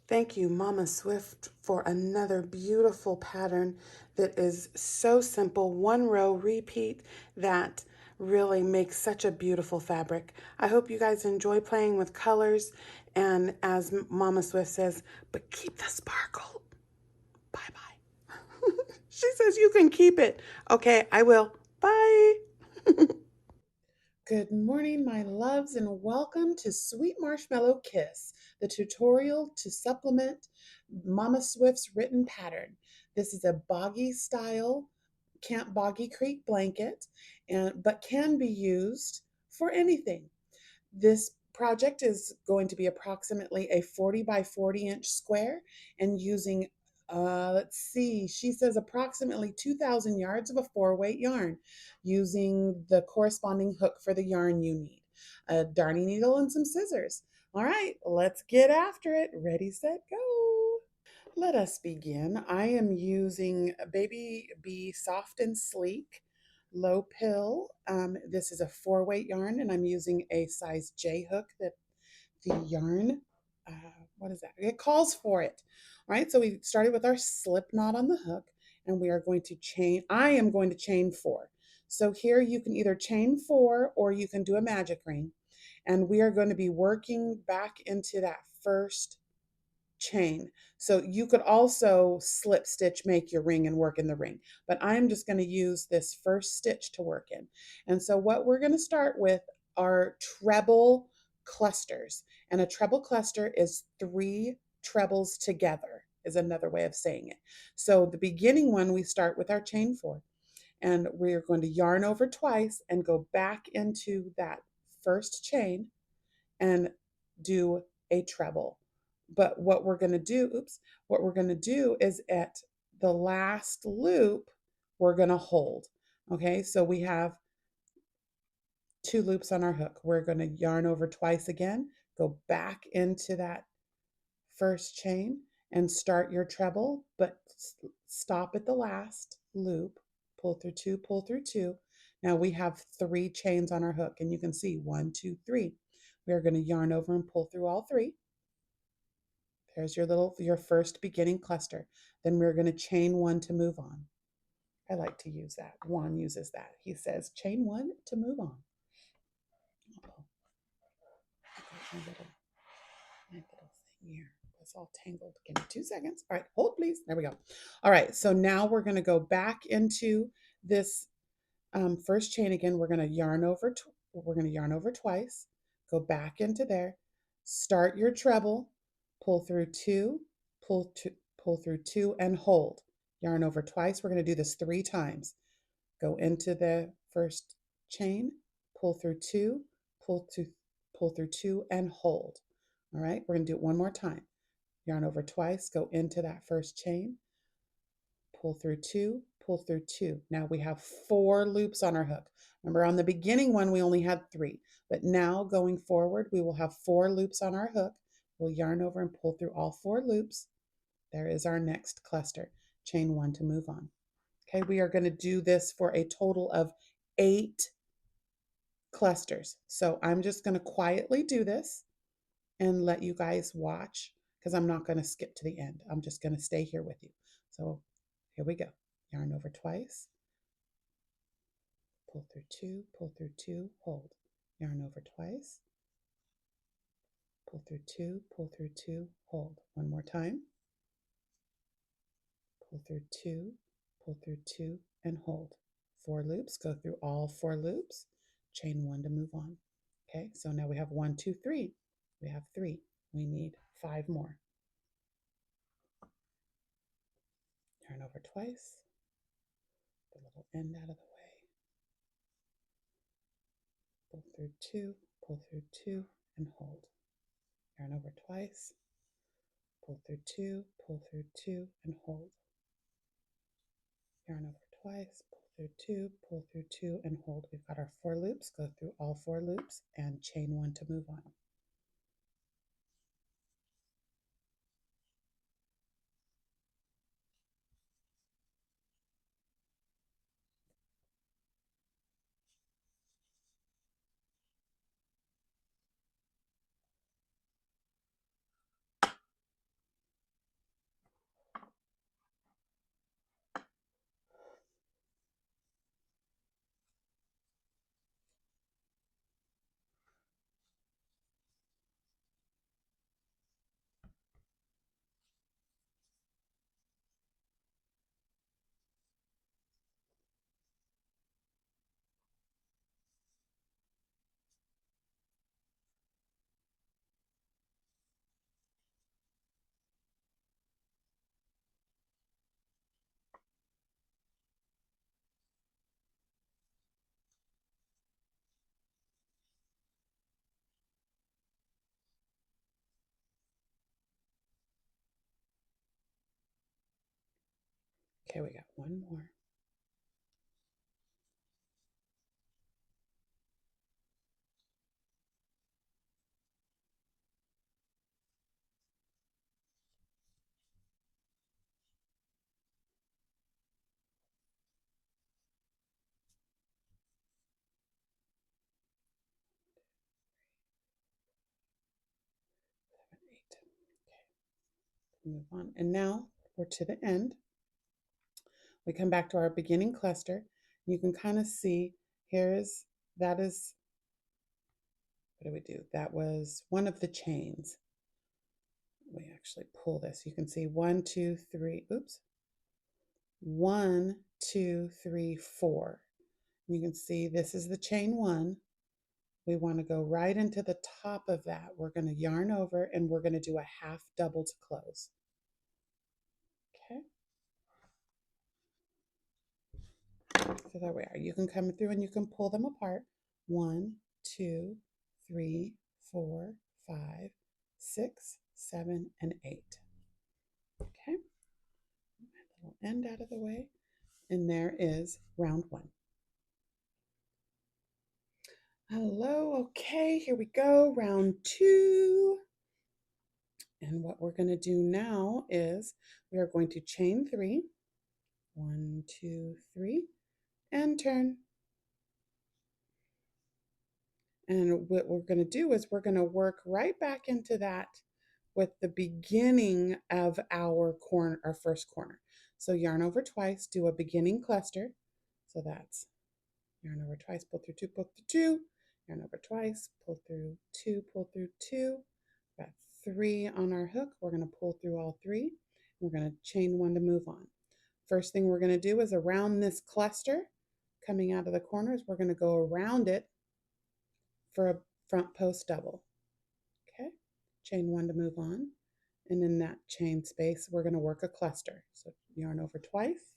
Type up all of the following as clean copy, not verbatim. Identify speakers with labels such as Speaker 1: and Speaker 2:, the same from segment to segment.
Speaker 1: Thank you, Mama Swift, for another beautiful pattern that is so simple. One row repeat that really makes such a beautiful fabric. I hope you guys enjoy playing with colors. And as Mama Swift says, but keep the sparkle. Bye bye. She says you can keep it. Okay, I will. Bye. Good morning, my loves, and welcome to Sweet Marshmallow Kiss, the tutorial to supplement Mama Swift's written pattern. This is a boggy style Camp Boggy Creek blanket, but can be used for anything. This project is going to be approximately a 40 by 40 inch square and using, let's see, she says approximately 2,000 yards of a 4-weight yarn using the corresponding hook for the yarn you need, a darning needle and some scissors. All right, let's get after it. Ready, set, go. Let us begin. I am using Baby Bee Soft and Sleek Low Pill. This is a 4-weight yarn, and I'm using a size J hook that the yarn, uh, what is that? It calls for it. All right, so we started with our slip knot on the hook, and we are going to chain. I am going to chain 4. So here you can either chain 4 or you can do a magic ring. And we are going to be working back into that first chain. So you could also slip stitch, make your ring and work in the ring, but I'm just going to use this first stitch to work in. And so what we're going to start with are treble clusters. And a treble cluster is 3 trebles together is another way of saying it. So the beginning one, we start with our chain 4 and we're going to yarn over twice and go back into that first chain and do a treble. But what we're going to do, what we're going to do is at the last loop, we're going to hold. Okay, so we have 2 loops on our hook. We're going to yarn over twice again, go back into that first chain and start your treble, but stop at the last loop, pull through 2, pull through 2. Now we have 3 chains on our hook, and you can see 1, 2, 3. We are going to yarn over and pull through all 3. There's your first beginning cluster. Then we're going to chain 1 to move on. I like to use that. Juan uses that. He says chain 1 to move on. Uh-oh. My little thing here was all tangled. Give me 2 seconds. All right, hold please. There we go. All right, so now we're going to go back into this first chain again. We're going to yarn over. We're going to yarn over twice. Go back into there. Start your treble. Pull through 2. Pull 2. Pull through 2 and hold. Yarn over twice. We're going to do this 3 times. Go into the first chain. Pull through 2. Pull 2. Pull through 2 and hold. All right, we're going to do it one more time. Yarn over twice, go into that first chain, pull through 2, pull through 2. Now we have 4 loops on our hook. Remember on the beginning one, we only had 3, but now going forward, we will have 4 loops on our hook. We'll yarn over and pull through all 4 loops. There is our next cluster. Chain 1 to move on. Okay, we are going to do this for a total of 8 clusters. So I'm just going to quietly do this and let you guys watch because I'm not going to skip to the end. I'm just going to stay here with you. So here we go. Yarn over twice, pull through 2, hold. Yarn over twice, pull through 2, hold. One more time. Pull through 2, and hold. 4 loops, go through all 4 loops, chain 1 to move on. Okay, so now we have 1, 2, 3. We have 3. We need 5 more. Yarn over twice, the little end out of the way. Pull through 2, and hold. Yarn over twice, pull through 2, and hold. Yarn over twice, pull through 2, and hold. We've got our 4 loops, go through all 4 loops, and chain 1 to move on. Okay, we got one more. Seven, eight. Okay, move on. And now we're to the end. We come back to our beginning cluster. You can kind of see that is, what do we do? That was one of the chains. We actually pull this. You can see 1, 2, 3, oops. 1, 2, 3, 4. You can see this is the chain 1. We want to go right into the top of that. We're going to yarn over and we're going to do a half double to close. Okay. So there we are. You can come through and you can pull them apart. 1, 2, 3, 4, 5, 6, 7, and 8. Okay. Little end out of the way. And there is round 1. Hello. Okay, here we go. Round 2. And what we're going to do now is we are going to chain 3. 1, 2, 3, and turn. And what we're going to do is we're going to work right back into that with the beginning of our corner, our first corner. So yarn over twice, do a beginning cluster. So that's yarn over twice, pull through 2, pull through 2, yarn over twice, pull through 2, pull through 2. Got 3 on our hook. We're going to pull through all 3. We're going to chain 1 to move on. First thing we're going to do is around this cluster coming out of the corners, we're going to go around it for a front post double. Okay, chain 1 to move on. And in that chain space, we're going to work a cluster. So yarn over twice,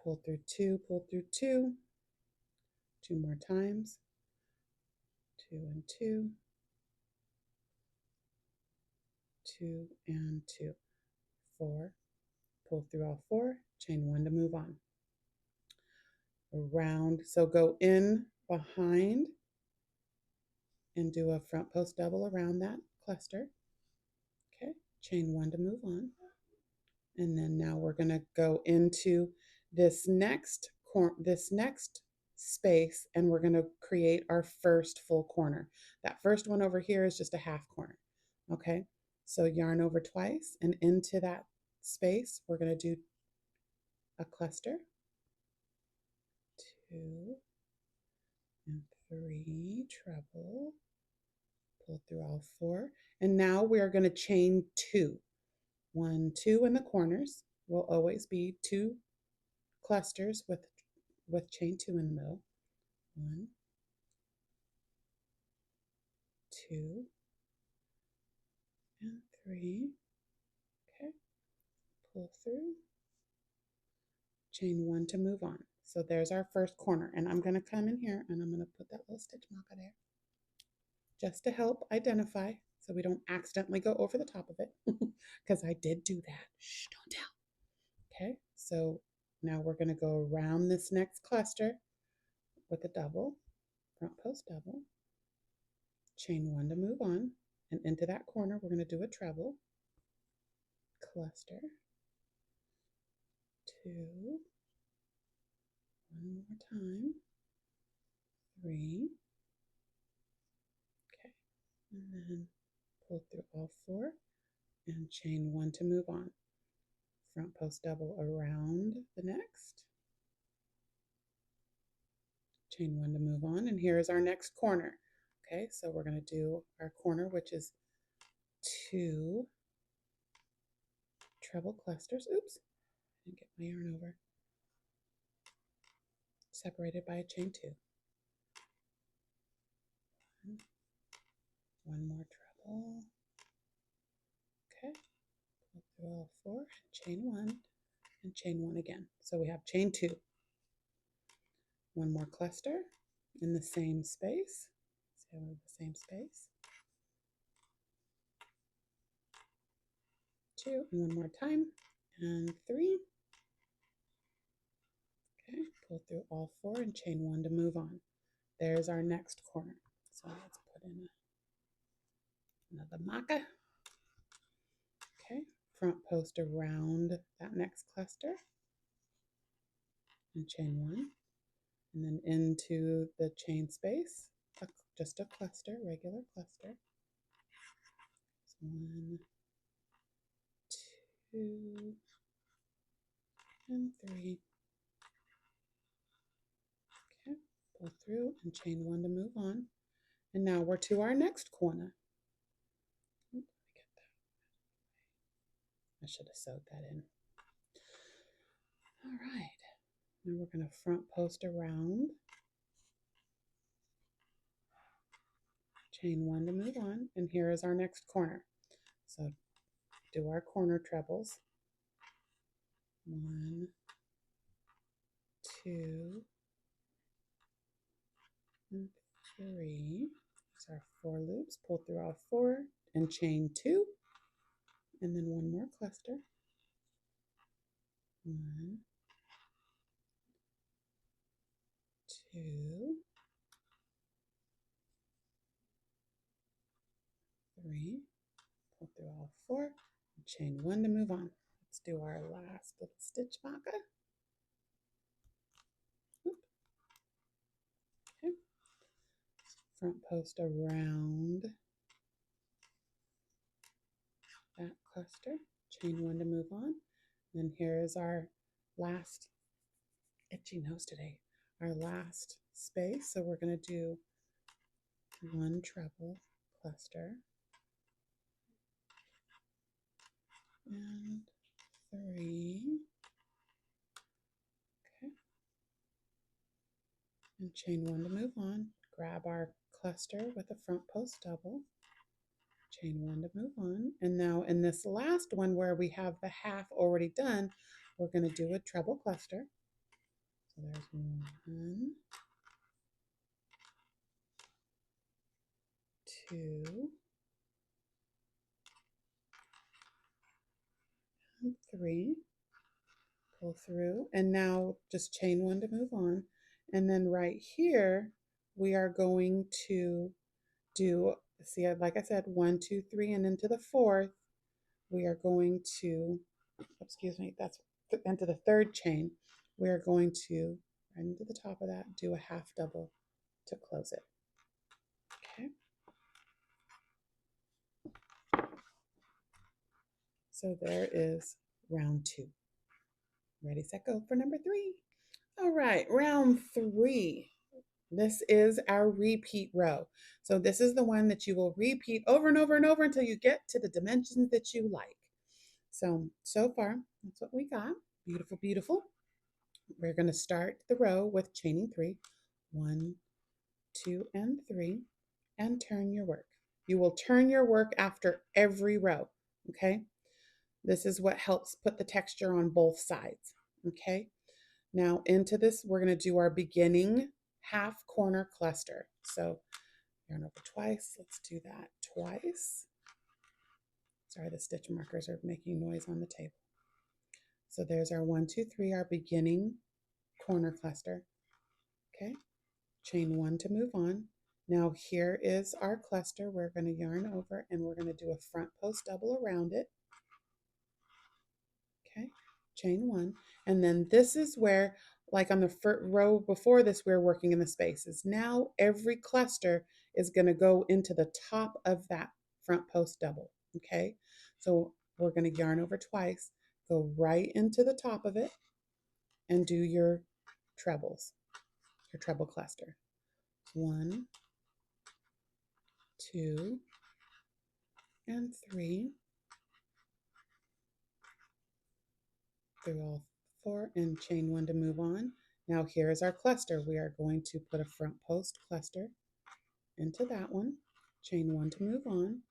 Speaker 1: pull through 2, pull through 2, 2 more times, 2 and 2, 2 and 2, 4, pull through all 4, chain 1 to move on. Around, so go in behind and do a front post double around that cluster. Okay, chain 1 to move on. And then now we're going to go into this next space and we're going to create our first full corner. That first one over here is just a half corner. Okay, so yarn over twice and into that space we're going to do a cluster, 2 and 3 treble, pull through all 4, and now we are going to chain 2. 1, 2 in the corners will always be 2 clusters with chain 2 in the middle. 1, 2, and 3. Okay, pull through, chain 1 to move on. So there's our first corner, and I'm going to come in here and I'm going to put that little stitch marker there just to help identify so we don't accidentally go over the top of it because I did do that. Shh, don't tell. Okay, so now we're going to go around this next cluster with a double, front post double, chain 1 to move on, and into that corner we're going to do a treble, cluster, 2, 1 more time, 3, okay, and then pull through all 4 and chain 1 to move on. Front post double around the next, chain 1 to move on, and here is our next corner. Okay, so we're going to do our corner, which is 2 treble clusters. Oops, I didn't get my yarn over. Separated by a chain 2. 1 more treble. Okay, pull through all 4, chain 1, and chain 1 again. So we have chain 2. 1 more cluster in the same space. So the same space. 2, and 1 more time, and 3. Okay, pull through all 4 and chain 1 to move on. There's our next corner. So let's put in another maca. Okay, front post around that next cluster and chain 1, and then into the chain space, just a cluster, regular cluster. So 1, 2, and 3. Okay, pull through and chain 1 to move on. And now we're to our next corner. Let me get that. I should have sewed that in. All right. Now we're going to front post around, chain 1 to move on, and here is our next corner. So do our corner trebles. 1, 2, and 3. These are 4 loops. Pull through all 4 and chain 2, and then 1 more cluster. 1, 2, 3. Pull through all 4 and chain 1 to move on. Let's do our last little stitch maca. Okay. Front post around that cluster, chain 1 to move on. And here is our last, itchy nose today, our last space. So we're going to do 1 treble cluster and 3. Okay. And chain 1 to move on. Grab our cluster with a front post double, chain 1 to move on. And now in this last one where we have the half already done, we're going to do a treble cluster. So there's 1, 2, and 3. Pull through, and now just chain 1 to move on. And then right here we are going to do, see, like I said, 1, 2, 3, and into the 4th we are going to, excuse me, that's into the 3rd chain. We are going to right into the top of that, do a half double to close it. Okay. So there is round 2. Ready, set, go for number 3. All right, round 3. This is our repeat row. So this is the one that you will repeat over and over and over until you get to the dimensions that you like. So far, that's what we got. Beautiful, beautiful. We're going to start the row with chaining 3. 1, 2, and 3, and turn your work. You will turn your work after every row, okay? This is what helps put the texture on both sides, okay? Now into this, we're going to do our beginning half corner cluster. So yarn over twice. Let's do that twice. Sorry, the stitch markers are making noise on the table. So there's our 1, 2, 3, our beginning corner cluster. Okay, chain 1 to move on. Now here is our cluster. We're going to yarn over and we're going to do a front post double around it. Okay, chain 1. And then this is where, like on the row before this, we're working in the spaces. Now every cluster is going to go into the top of that front post double. Okay, so we're going to yarn over twice, go right into the top of it, and do your trebles, your treble cluster. 1, 2, and 3. Through all 4 and chain 1 to move on. Now here is our cluster. We are going to put a front post cluster into that one, chain 1 to move on,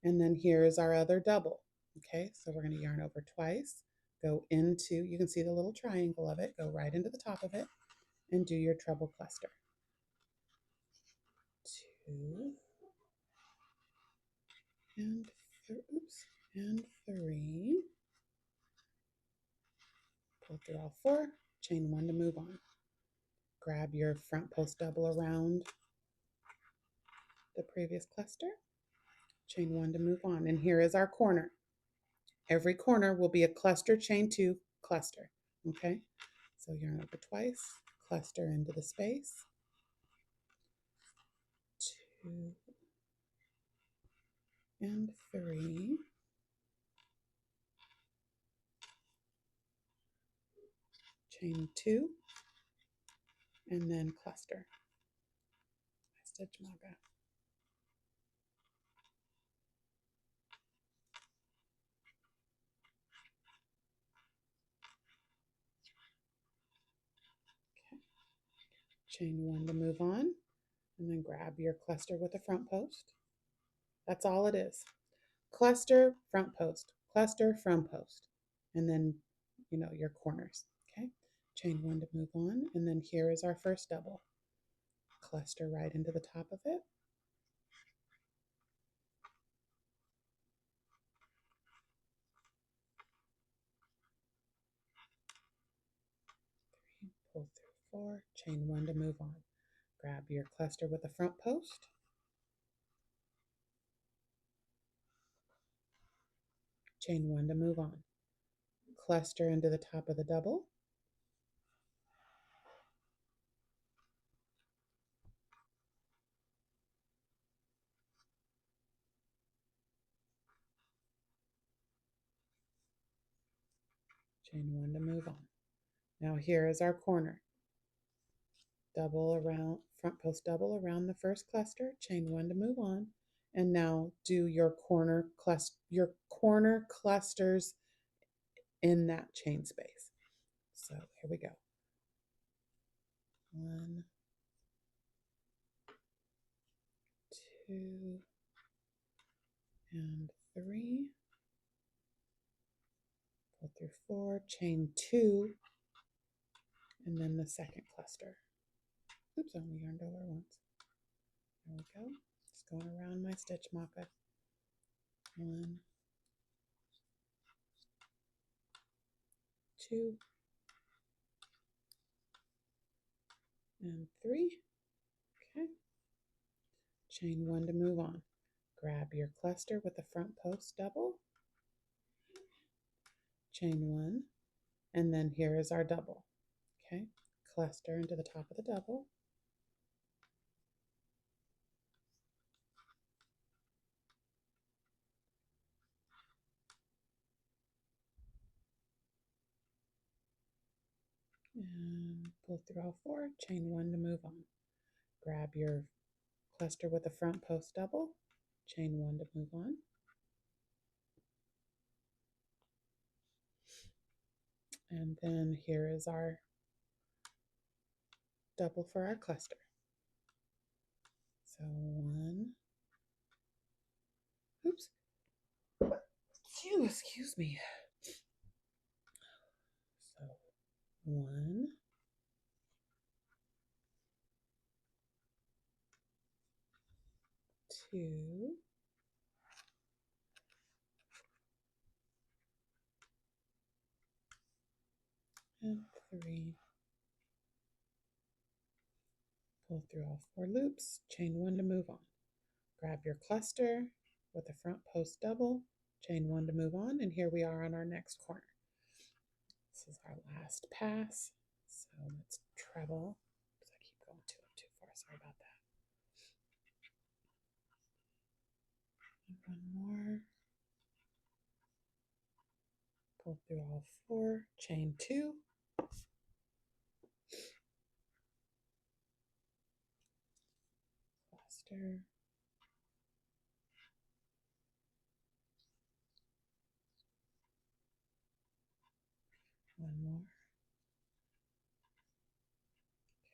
Speaker 1: and then here is our other double. Okay, so we're going to yarn over twice, go into, you can see the little triangle of it, go right into the top of it, and do your treble cluster. 2 and 3, Pull through all 4, chain 1 to move on. Grab your front post double around the previous cluster, chain 1 to move on. And here is our corner. Every corner will be a cluster, chain 2, cluster. Okay, so yarn over twice, cluster into the space, 2 and 3, chain 2, and then cluster. Stitch marker. Okay. Chain 1 to move on, and then grab your cluster with the front post. That's all it is. Cluster, front post, cluster, front post, and then your corners. Okay, chain 1 to move on, and then here is our first double. Cluster right into the top of it. Pull through 4, chain 1 to move on. Grab your cluster with the front post. Chain 1 to move on. Cluster into the top of the double. Chain 1 to move on. Now here is our corner. Double around, front post double around the first cluster, chain 1 to move on, and now do your corner clusters in that chain space. So here we go. 1, 2, and 3. Pull through 4, chain 2, and then the second cluster. Oops, I only yarned over once. There we go. Just going around my stitch marker. 1, 2, and 3. Okay. Chain 1 to move on. Grab your cluster with the front post double. Chain 1, and then here is our double. Okay. Cluster into the top of the double. And pull through all 4, chain 1 to move on. Grab your cluster with the front post double, chain 1 to move on. And then here is our double for our cluster. So 1, oops, excuse me. So 1, 2, and 3. Pull through all 4 loops, chain 1 to move on. Grab your cluster with the front post double, chain 1 to move on, and here we are on our next corner. This is our last pass, so let's treble, because I keep going too far, sorry about that. And 1 more. Pull through all 4, chain 2, cluster, 1 more.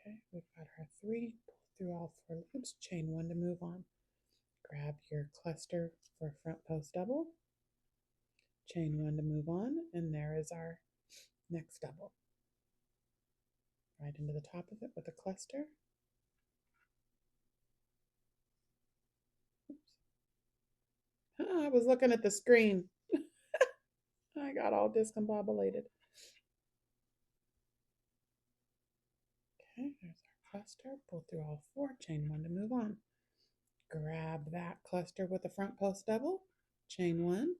Speaker 1: Okay, we've got our 3. Pull through all 4 loops, chain 1 to move on. Grab your cluster for front post double, chain 1 to move on, and there is our next double. Right into the top of it with a cluster. Oops. I was looking at the screen. I got all discombobulated. cluster, pull through all four, chain one to move on. Grab that cluster with the front post double, chain one,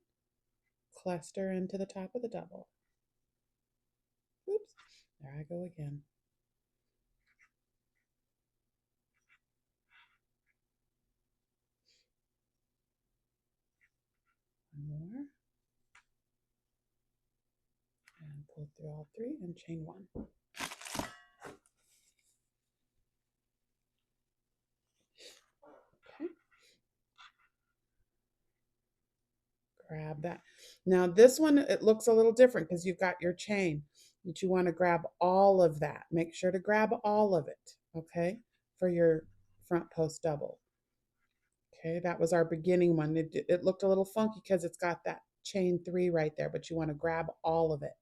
Speaker 1: cluster into the top of the double. Oops, there I go again. One more. And pull through all three and chain one. Okay. Grab that. Now this one, it looks a little different because you've got your chain, but you want to grab all of that. Make sure to grab all of it, okay, for your front post double. Okay, that was our beginning one. It looked a little funky because it's got that chain three right there, but you want to grab all of it.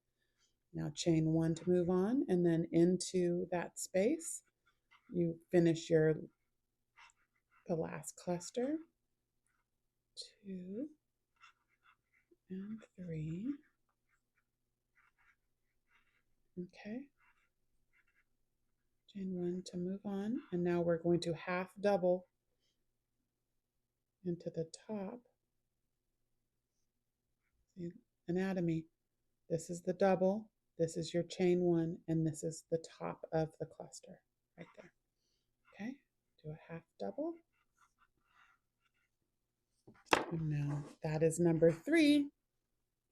Speaker 1: Now chain one to move on, and then into that space, you finish the last cluster, 2 and 3. Okay, chain one to move on, and now we're going to half double into the top. See, anatomy. This is the double, this is your chain one, and this is the top of the cluster right there. Okay, do a half double. And now that is number 3,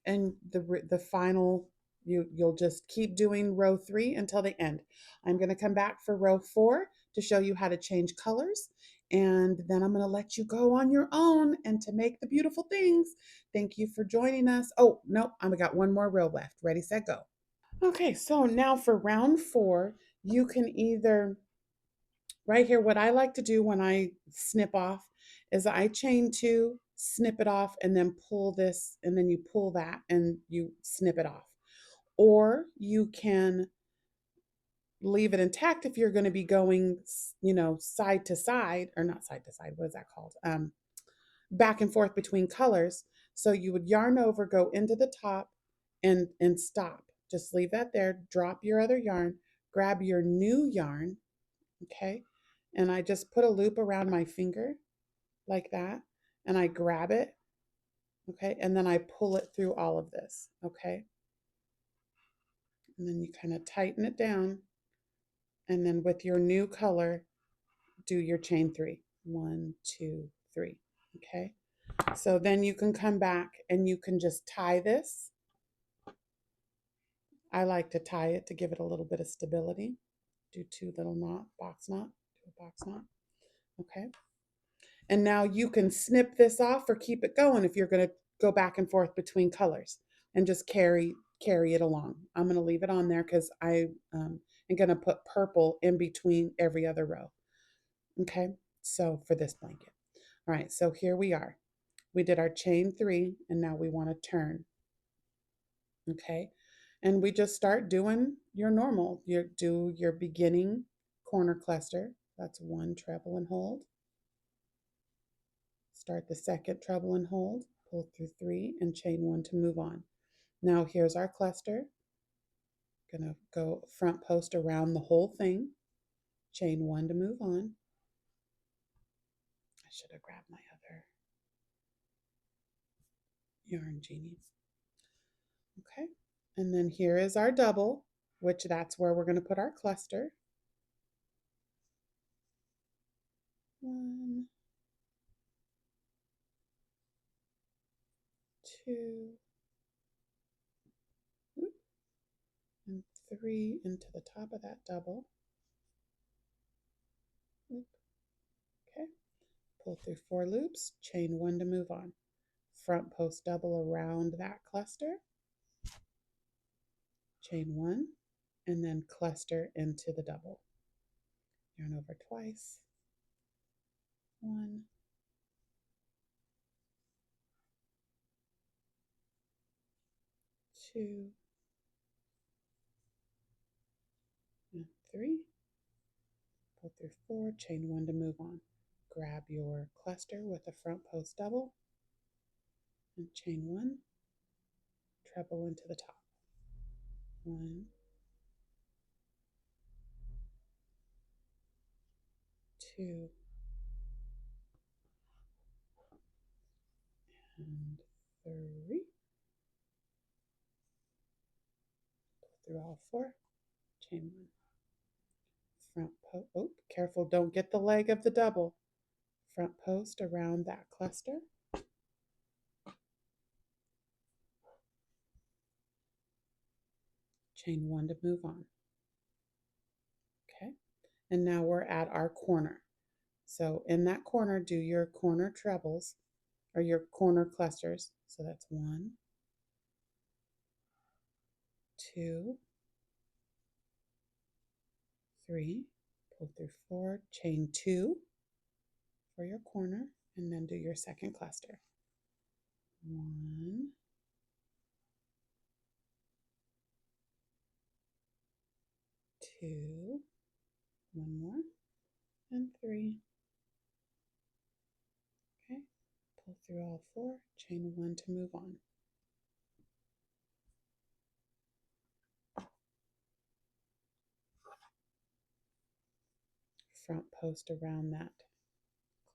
Speaker 1: and the final, you'll just keep doing row 3 until the end. I'm going to come back for row 4 to show you how to change colors, and then I'm going to let you go on your own and to make the beautiful things. Thank you for joining us. Oh no, I've got one more row left. Ready, set, go. Okay, so now for round 4, you can either, right here, what I like to do when I snip off is I chain 2, snip it off, and then pull this, and then you pull that and you snip it off. Or you can leave it intact if you're going to be going, side to side, or not side to side, what is that called? Back and forth between colors. So you would yarn over, go into the top, and stop. Just leave that there, drop your other yarn, grab your new yarn, okay? And I just put a loop around my finger like that, and I grab it, okay? And then I pull it through all of this, okay? And then you kind of tighten it down, and then with your new color, do your chain 3. 1, 2, 3, okay? So then you can come back and you can just tie this. I like to tie it to give it a little bit of stability. Do 2 little box knot, do a box knot, okay? And now you can snip this off or keep it going if you're going to go back and forth between colors and just carry it along. I'm going to leave it on there because I am going to put purple in between every other row. Okay, so for this blanket. All right, so here we are. We did our chain 3, and now we want to turn. Okay, and we just start doing your normal. You do your beginning corner cluster. That's 1 treble and hold. Start the second treble and hold, pull through 3 and chain 1 to move on. Now here's our cluster. Gonna go front post around the whole thing, chain 1 to move on. I should have grabbed my other yarn genie. Okay, and then here is our double, which that's where we're going to put our cluster. 1, 2, and 3 into the top of that double. Okay, pull through 4 loops, chain 1 to move on. Front post double around that cluster, chain 1, and then cluster into the double. Yarn over twice. 1, 2, and 3. Pull through 4, chain 1 to move on. Grab your cluster with a front post double and chain 1, treble into the top. 1, 2, and 3. Pull through all 4, chain 1. Front post, oh, careful, don't get the leg of the double. Front post around that cluster. Chain 1 to move on. Okay, and now we're at our corner. So in that corner, do your corner trebles or your corner clusters. So that's 1, 2, 3, pull through 4, chain 2 for your corner, and then do your second cluster. 1, 2, 1 more, and 3. Okay, pull through all 4, chain 1 to move on. Front post around that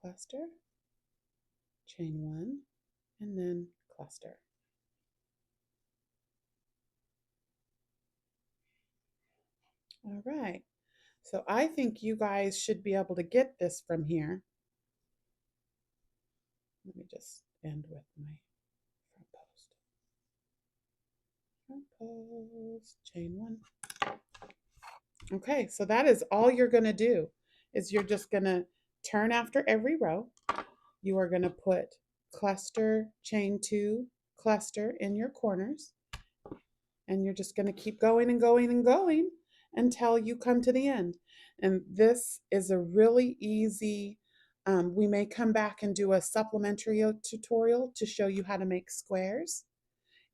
Speaker 1: cluster, chain 1, and then cluster. All right, so I think you guys should be able to get this from here. Let me just end with my front post. Front post, chain 1. Okay, so that is all you're going to do is you're just going to turn after every row. You are going to put cluster, chain 2, cluster in your corners. And you're just going to keep going and going and going until you come to the end. And this is a really easy, we may come back and do a supplementary tutorial to show you how to make squares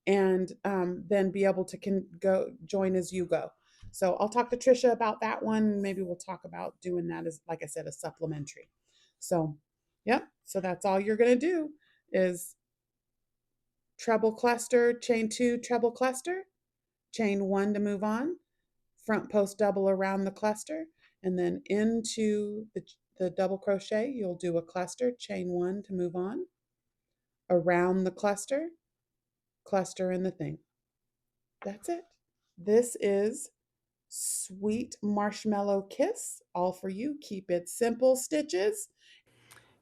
Speaker 1: and then be able to go join as you go. So I'll talk to Trisha about that one. Maybe we'll talk about doing that as, like I said, a supplementary. So, yep. So that's all you're going to do is treble cluster, chain 2, treble cluster, chain 1 to move on, front post double around the cluster, and then into the double crochet, you'll do a cluster, chain 1 to move on, around the cluster, cluster in the thing. That's it. This is Sweet Marshmallow Kiss, all for you. Keep it simple, stitches.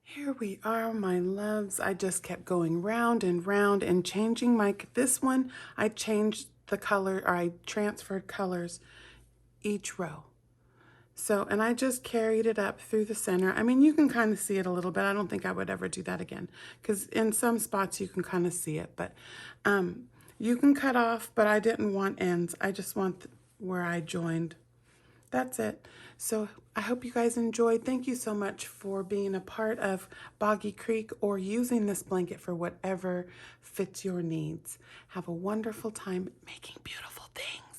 Speaker 1: Here we are, my loves. I just kept going round and round and changing this one, I changed the color, or I transferred colors each row. So, and I just carried it up through the center. I mean, you can kind of see it a little bit. I don't think I would ever do that again because in some spots you can kind of see it, but you can cut off, but I didn't want ends. I just want where I joined. That's it. So I hope you guys enjoyed. Thank you so much for being a part of Boggy Creek or using this blanket for whatever fits your needs. Have a wonderful time making beautiful things.